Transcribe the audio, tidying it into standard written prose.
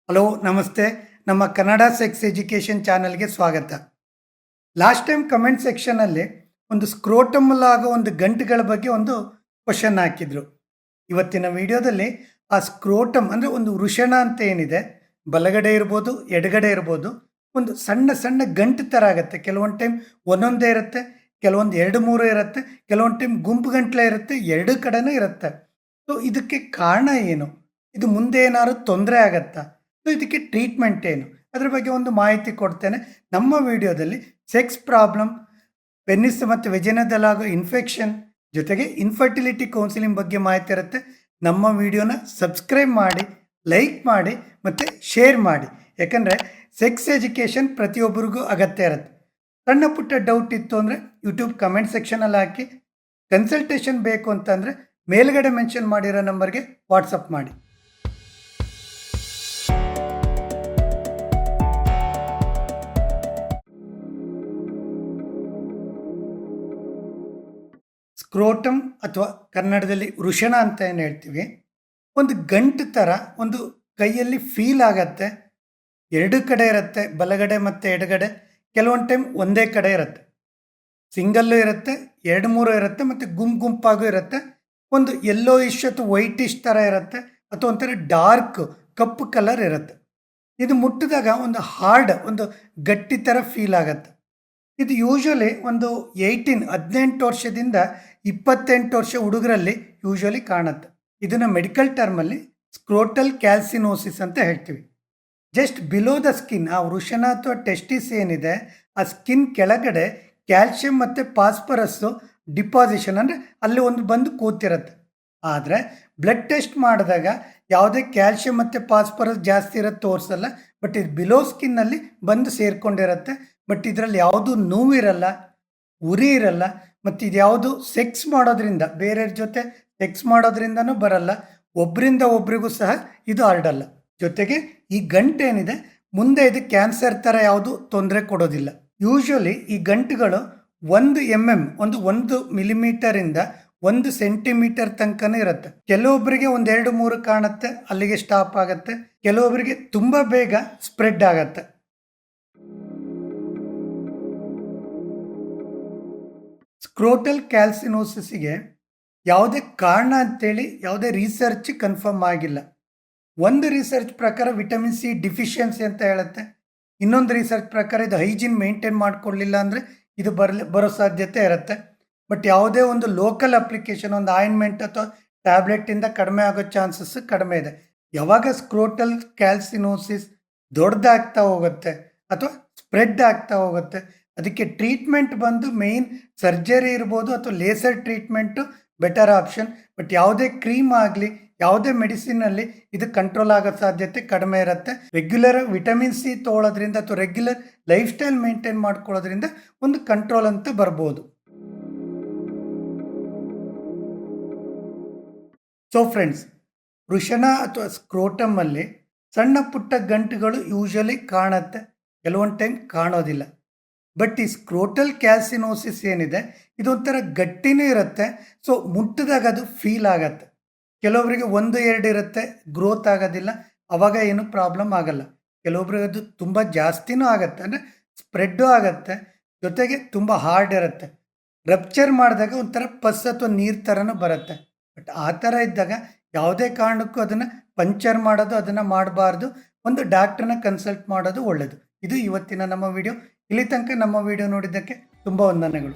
Hello ನಮಸ್ತೆ. ನಮ್ಮ Kannada sex education ಚಾನಲ್ಗೆ ಸ್ವಾಗತ. ಲಾಸ್ಟ್ ಟೈಮ್ ಕಮೆಂಟ್ ಸೆಕ್ಷನಲ್ಲಿ ಒಂದು ಸ್ಕ್ರೋಟಮಲ್ ಆಗೋ ಒಂದು ಗಂಟುಗಳ ಬಗ್ಗೆ ಒಂದು ಕ್ವಶನ್ ಹಾಕಿದ್ರು. ಇವತ್ತಿನ ವಿಡಿಯೋದಲ್ಲಿ ಆ ಸ್ಕ್ರೋಟಮ್ ಅಂದರೆ ಒಂದು ವೃಷಣ ಅಂತ ಏನಿದೆ, ಬಲಗಡೆ ಇರ್ಬೋದು ಎಡಗಡೆ ಇರ್ಬೋದು, ಒಂದು ಸಣ್ಣ ಸಣ್ಣ ಗಂಟು ಥರ ಆಗುತ್ತೆ. ಕೆಲವೊಂದು ಟೈಮ್ ಒಂದೊಂದೇ ಇರುತ್ತೆ, ಕೆಲವೊಂದು ಎರಡು ಮೂರು ಇರುತ್ತೆ, ಕೆಲವೊಂದು ಟೈಮ್ ಗುಂಪು ಗಂಟ್ಲೆ ಇರುತ್ತೆ, ಎರಡು ಕಡೆನೂ ಇರುತ್ತೆ. ಸೊ ಇದಕ್ಕೆ ಕಾರಣ ಏನು? ಇದು ಮುಂದೆ ಏನಾದ್ರು ತೊಂದರೆ ಆಗತ್ತಾ? ಸೊ ಇದಕ್ಕೆ ಟ್ರೀಟ್ಮೆಂಟ್ ಏನು? ಅದ್ರ ಬಗ್ಗೆ ಒಂದು ಮಾಹಿತಿ ಕೊಡ್ತೇನೆ ನಮ್ಮ ವಿಡಿಯೋದಲ್ಲಿ. ಸೆಕ್ಸ್ ಪ್ರಾಬ್ಲಮ್, ಪೆನ್ನಿಸ್ ಮತ್ತು ವೆಜಿನದಲ್ಲಾಗೋ ಇನ್ಫೆಕ್ಷನ್ ಜೊತೆಗೆ ಇನ್ಫರ್ಟಿಲಿಟಿ ಕೌನ್ಸಿಲಿಂಗ್ ಬಗ್ಗೆ ಮಾಹಿತಿ ಇರುತ್ತೆ. ನಮ್ಮ ವಿಡಿಯೋನ ಸಬ್ಸ್ಕ್ರೈಬ್ ಮಾಡಿ, ಲೈಕ್ ಮಾಡಿ ಮತ್ತು ಶೇರ್ ಮಾಡಿ. ಯಾಕಂದರೆ ಸೆಕ್ಸ್ ಎಜುಕೇಷನ್ ಪ್ರತಿಯೊಬ್ಬರಿಗೂ ಅಗತ್ಯ ಇರುತ್ತೆ. ಸಣ್ಣ ಪುಟ್ಟ ಡೌಟ್ ಇತ್ತು ಅಂದರೆ ಯೂಟ್ಯೂಬ್ ಕಮೆಂಟ್ ಸೆಕ್ಷನಲ್ಲಿ ಹಾಕಿ. ಕನ್ಸಲ್ಟೇಷನ್ ಬೇಕು ಅಂತಂದರೆ ಮೇಲ್ಗಡೆ ಮೆನ್ಷನ್ ಮಾಡಿರೋ ನಂಬರ್ಗೆ ವಾಟ್ಸಪ್ ಮಾಡಿ. ಸ್ಕ್ರೋಟಮ್ ಅಥವಾ ಕನ್ನಡದಲ್ಲಿ ವೃಷಣ ಅಂತ ಏನು ಹೇಳ್ತೀವಿ, ಒಂದು ಗಂಟು ಥರ ಒಂದು ಕೈಯಲ್ಲಿ ಫೀಲ್ ಆಗತ್ತೆ. ಎರಡು ಕಡೆ ಇರುತ್ತೆ, ಬಲಗಡೆ ಮತ್ತು ಎಡಗಡೆ. ಕೆಲವೊಂದು ಟೈಮ್ ಒಂದೇ ಕಡೆ ಇರುತ್ತೆ, ಸಿಂಗಲ್ಲು ಇರುತ್ತೆ, ಎರಡು ಮೂರು ಇರುತ್ತೆ, ಮತ್ತು ಗುಂಪಾಗೂ ಇರುತ್ತೆ. ಒಂದು ಯೆಲ್ಲೋ ಇಶ್ ಅಥವಾ ವೈಟ್ ಇಶ್ ಥರ ಇರುತ್ತೆ, ಅಥವಾ ಒಂಥರ ಡಾರ್ಕ್ ಕಪ್ಪು ಕಲರ್ ಇರುತ್ತೆ. ಇದು ಮುಟ್ಟಿದಾಗ ಒಂದು ಹಾರ್ಡ್, ಒಂದು ಗಟ್ಟಿ ಥರ ಫೀಲ್ ಆಗತ್ತೆ. ಇದು ಯೂಶ್ವಲಿ ಒಂದು 18 ವರ್ಷದಿಂದ 28 ವರ್ಷ ಹುಡುಗರಲ್ಲಿ ಯೂಶ್ವಲಿ ಕಾಣುತ್ತೆ. ಇದನ್ನು ಮೆಡಿಕಲ್ ಟರ್ಮಲ್ಲಿ ಸ್ಕ್ರೋಟಲ್ ಕ್ಯಾಲ್ಸಿನೋಸಿಸ್ ಅಂತ ಹೇಳ್ತೀವಿ. ಜಸ್ಟ್ ಬಿಲೋ ದ ಸ್ಕಿನ್, ಆ ವೃಷಣ ಅಥವಾ ಟೆಸ್ಟಿಸ್ ಏನಿದೆ, ಆ ಸ್ಕಿನ್ ಕೆಳಗಡೆ ಕ್ಯಾಲ್ಶಿಯಂ ಮತ್ತು ಫಾಸ್ಫರಸ್ಸು ಡಿಪಾಸಿಷನ್ ಅಂದರೆ ಅಲ್ಲಿ ಒಂದು ಬಂದು ಕೂತಿರುತ್ತೆ. ಆದರೆ ಬ್ಲಡ್ ಟೆಸ್ಟ್ ಮಾಡಿದಾಗ ಯಾವುದೇ ಕ್ಯಾಲ್ಶಿಯಂ ಮತ್ತು ಫಾಸ್ಫರಸ್ ಜಾಸ್ತಿ ಇರೋದು ತೋರಿಸಲ್ಲ. ಬಟ್ ಇದು ಬಿಲೋ ಸ್ಕಿನ್ನಲ್ಲಿ ಬಂದು ಸೇರಿಕೊಂಡಿರುತ್ತೆ. ಬಟ್ ಇದರಲ್ಲಿ ಯಾವುದೂ ನೋವಿರಲ್ಲ, ಉರಿ ಇರಲ್ಲ, ಮತ್ತು ಇದು ಯಾವುದು ಸೆಕ್ಸ್ ಮಾಡೋದ್ರಿಂದ, ಬೇರೆಯವ್ರ ಜೊತೆ ಸೆಕ್ಸ್ ಮಾಡೋದ್ರಿಂದನೂ ಬರಲ್ಲ, ಒಬ್ಬರಿಂದ ಒಬ್ರಿಗೂ ಸಹ ಇದು ಹರಡಲ್ಲ. ಜೊತೆಗೆ ಈ ಗಂಟೇನಿದೆ ಮುಂದೆ ಇದು ಕ್ಯಾನ್ಸರ್ ಥರ ಯಾವುದು ತೊಂದರೆ ಕೊಡೋದಿಲ್ಲ. ಯೂಶ್ವಲಿ ಈ ಗಂಟುಗಳು 1 mm, 1 ಮಿಲಿಮೀಟರಿಂದ 1 ಸೆಂಟಿಮೀಟರ್ ತನಕನೂ ಇರುತ್ತೆ. ಕೆಲವೊಬ್ಬರಿಗೆ 1-2-3 ಕಾಣುತ್ತೆ, ಅಲ್ಲಿಗೆ ಸ್ಟಾಪ್ ಆಗುತ್ತೆ. ಕೆಲವೊಬ್ಬರಿಗೆ ತುಂಬ ಬೇಗ ಸ್ಪ್ರೆಡ್ ಆಗತ್ತೆ. ಸ್ಕ್ರೋಟಲ್ ಕ್ಯಾಲ್ಸಿನೋಸಿಸ್ಗೆ ಯಾವುದೇ ಕಾರಣ ಅಂತೇಳಿ ಯಾವುದೇ ರಿಸರ್ಚ್ ಕನ್ಫರ್ಮ್ ಆಗಿಲ್ಲ. ಒಂದು ರಿಸರ್ಚ್ ಪ್ರಕಾರ ವಿಟಮಿನ್ ಸಿ ಡಿಫಿಷಿಯನ್ಸಿ ಅಂತ ಹೇಳುತ್ತೆ. ಇನ್ನೊಂದು ರಿಸರ್ಚ್ ಪ್ರಕಾರ ಇದು ಹೈಜೀನ್ ಮೇಂಟೈನ್ ಮಾಡಿಕೊಳ್ಳಿಲ್ಲ ಅಂದರೆ ಇದು ಬರೋ ಸಾಧ್ಯತೆ ಇರುತ್ತೆ. ಬಟ್ ಯಾವುದೇ ಒಂದು ಲೋಕಲ್ ಅಪ್ಲಿಕೇಶನ್, ಒಂದು ಆಯಿಂಟ್ಮೆಂಟ್ ಅಥವಾ ಟ್ಯಾಬ್ಲೆಟಿಂದ ಕಡಿಮೆ ಆಗೋ ಚಾನ್ಸಸ್ ಕಡಿಮೆ ಇದೆ. ಯಾವಾಗ ಸ್ಕ್ರೋಟಲ್ ಕ್ಯಾಲ್ಸಿನೋಸಿಸ್ ದೊಡ್ಡದಾಗ್ತಾ ಹೋಗುತ್ತೆ ಅಥವಾ ಸ್ಪ್ರೆಡ್ ಆಗ್ತಾ ಹೋಗುತ್ತೆ, ಅದಕ್ಕೆ ಟ್ರೀಟ್ಮೆಂಟ್ ಬಂದು ಮೇಯ್ನ್ ಸರ್ಜರಿ ಇರ್ಬೋದು ಅಥವಾ laser treatment better option. But ಯಾವುದೇ ಕ್ರೀಮ್ ಆಗಲಿ, ಯಾವುದೇ ಮೆಡಿಸಿನಲ್ಲಿ ಇದು ಕಂಟ್ರೋಲ್ ಆಗೋ ಸಾಧ್ಯತೆ ಕಡಿಮೆ ಇರುತ್ತೆ. ರೆಗ್ಯುಲರ್ ವಿಟಮಿನ್ ಸಿ ತೊಗೊಳೋದ್ರಿಂದ ಅಥವಾ ರೆಗ್ಯುಲರ್ ಲೈಫ್ ಸ್ಟೈಲ್ ಮೇಂಟೈನ್ ಮಾಡ್ಕೊಳ್ಳೋದ್ರಿಂದ ಒಂದು ಕಂಟ್ರೋಲ್ ಅಂತ ಬರ್ಬೋದು. ಸೊ ಫ್ರೆಂಡ್ಸ್, ವೃಷಣ ಅಥವಾ ಸ್ಕ್ರೋಟಮಲ್ಲಿ ಸಣ್ಣ ಪುಟ್ಟ ಗಂಟುಗಳು ಯೂಶಲಿ ಕಾಣುತ್ತೆ, ಕೆಲವೊಂದು ಟೈಮ್ ಕಾಣೋದಿಲ್ಲ. ಬಟ್ ಈ ಸ್ಕ್ರೋಟಲ್ ಕ್ಯಾಲ್ಸಿನೋಸಿಸ್ ಏನಿದೆ, ಇದೊಂಥರ ಗಟ್ಟಿನೂ ಇರುತ್ತೆ. ಸೊ ಮುಟ್ಟಿದಾಗ ಅದು ಫೀಲ್ ಆಗತ್ತೆ. ಕೆಲವೊಬ್ಬರಿಗೆ 1-2 ಇರುತ್ತೆ, ಗ್ರೋತ್ ಆಗೋದಿಲ್ಲ, ಅವಾಗ ಏನು ಪ್ರಾಬ್ಲಮ್ ಆಗಲ್ಲ. ಕೆಲವೊಬ್ರಿಗೆ ಅದು ತುಂಬ ಜಾಸ್ತಿನೂ ಆಗುತ್ತೆ, ಅಂದರೆ ಸ್ಪ್ರೆಡ್ಡು ಆಗುತ್ತೆ. ಜೊತೆಗೆ ತುಂಬ ಹಾರ್ಡ್ ಇರುತ್ತೆ. ರಪ್ಚರ್ ಮಾಡಿದಾಗ ಒಂಥರ ಪಸ್ ಅಥವಾ ನೀರು ಥರನೂ ಬರುತ್ತೆ. ಬಟ್ ಆ ಥರ ಇದ್ದಾಗ ಯಾವುದೇ ಕಾರಣಕ್ಕೂ ಅದನ್ನು ಪಂಚರ್ ಮಾಡೋದು, ಅದನ್ನು ಮಾಡಬಾರ್ದು. ಒಂದು ಡಾಕ್ಟ್ರನ್ನ ಕನ್ಸಲ್ಟ್ ಮಾಡೋದು ಒಳ್ಳೆಯದು. ಇದು ಇವತ್ತಿನ ನಮ್ಮ ವಿಡಿಯೋ. ಇಲ್ಲಿ ತನಕ ನಮ್ಮ ವಿಡಿಯೋ ನೋಡಿದ್ದಕ್ಕೆ ತುಂಬ ವಂದನೆಗಳು.